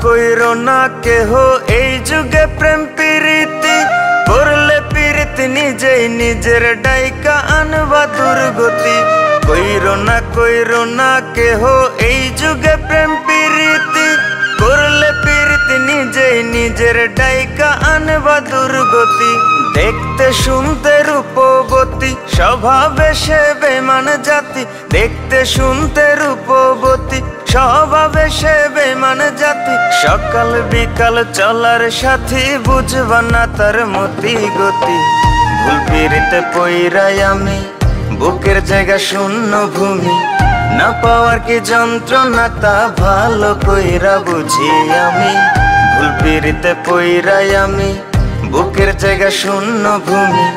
কইরো না কেহ এই যুগে প্রেম প্রীতি করলে প্রীতি নিজেই নিজের ডাইকা আনবা দুর্গতি। কইরো না কেহ এই যুগে প্রেম প্রীতি করলে প্রীতি নিজেই নিজের ডাইকা আনবা দুর্গতি। দেখতে শুনতে রূপবতী স্বভাবে সে বেমান জাতি, দেখতে শুনতে রূপবতী স্বভাবে সে বেমান জাতি। সকাল বিকাল চলার সাথী বুঝবা না তার মতি গতি। ভুল পিরিতে পইরাই আমি বুকের জায়গা শূন্য ভূমি, না পাওয়ার কি যন্ত্রণা তা ভালো কইরা বুঝি আমি। ভুল পিরিতে পইরাই আমি বুকের জায়গা শূন্য ভূমি,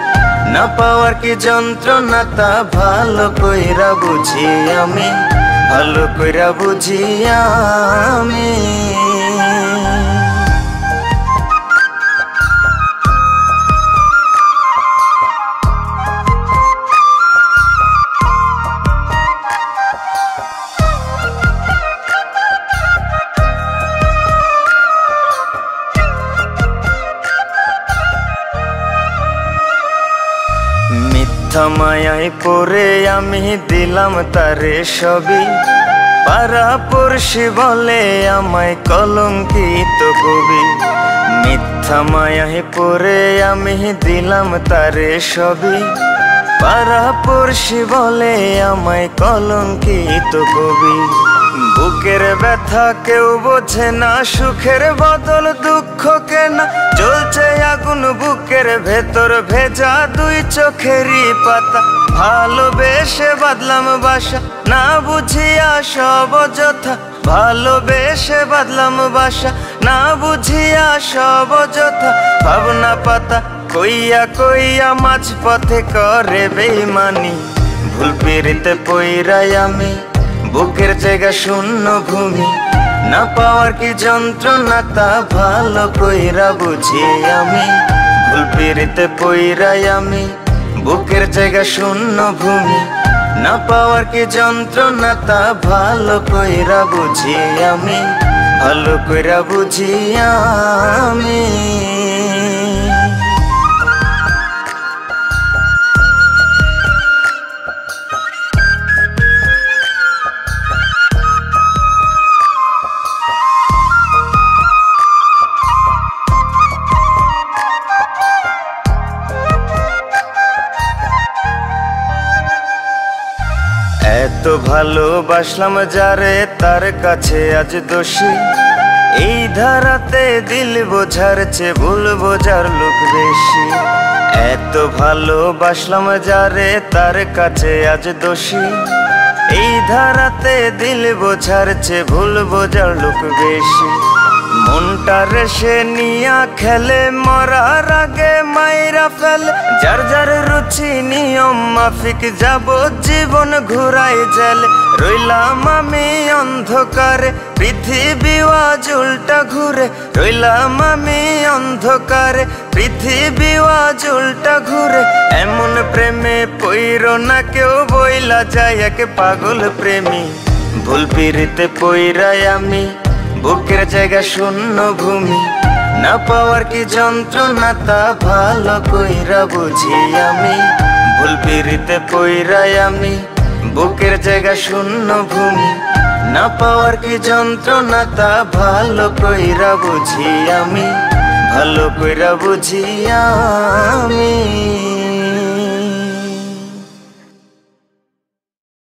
না পাওয়ার কি যন্ত্রণা তা ভালো কইরা বুঝি আমি, ভালো কইরা বুঝি আমি। মিথ্যা মায়ায় পড়ে আমি দিলাম তারে সবই, পাড়া পড়শি বলে আমায় কলঙ্কিত কবি। মিথ্যা মায়ায় পড়ে আমি দিলাম তারে সবই, পাড়া পড়শি বলে আমায় কলঙ্কিত কবি। বুকের ব্যথা কেউ বোঝে না, সুখের বদল দুঃখ কেনা, জ্বলছে আগুন বুকের ভেতর ভেজা দুই চোখেরই পাতা। ভালোবেসে বাদলাম বাসা না বুঝিয়া সব অযথা, ভালোবেসে বাদলাম বাসা না বুঝিয়া সব অযথা। ভাবনা পাতা কইয়া কইয়া মাঝ পথে করে বেইমানি। ভুল পিরিতে পইরাই আমি বুকের জায়গা শূন্য ভূমি, না পাওয়ার কি যন্ত্রণা তা ভালো কইরা বুঝি আমি। ভুল পিরিতে পইরাই আমি বুকের জায়গা শূন্য ভূমি, না পাওয়ার কি যন্ত্রণা তা ভালো কইরা বুঝি আমি, ভালো কইরা বুঝি আমি। এত ভালোবাসলাম যারে তার কাছে আজ দোষী, এই ধারাতে দিল বোঝার চেয়ে ভুল বোঝার লোক বেশি। এত ভালোবাসলাম যারে তার কাছে আজ দোষী, এই ধারাতে দিল বোঝার চেয়ে ভুল বোঝার লোক বেশি। মনটা রেসে নিয়া খেলে মরার আগে মাইরা ফেলে, যার যার রুচি নিয়ম মাফিক যাব জীবন ঘুরাই জেলে। রইলাম আমি অন্ধকারে পৃথিবী আজ উল্টা ঘুরে, রইলাম আমি অন্ধকারে পৃথিবী আজ উল্টা ঘুরে। এমন প্রেমে পইরো না কেউ বইলা যায় এক পাগল প্রেমী। ভুল পিরিতে পইরাই আমি বুকের জায়গা শূন্য ভূমি, না পাওয়ার কি যন্ত্রণা তা ভালো কইরা বুঝি আমি। ভুল পিরিতে পইরাই আমি বুকের জায়গা শূন্য ভূমি, না পাওয়ার কি যন্ত্রণা তা ভালো কইরা বুঝি আমি, ভালো কইরা বুঝি আমি।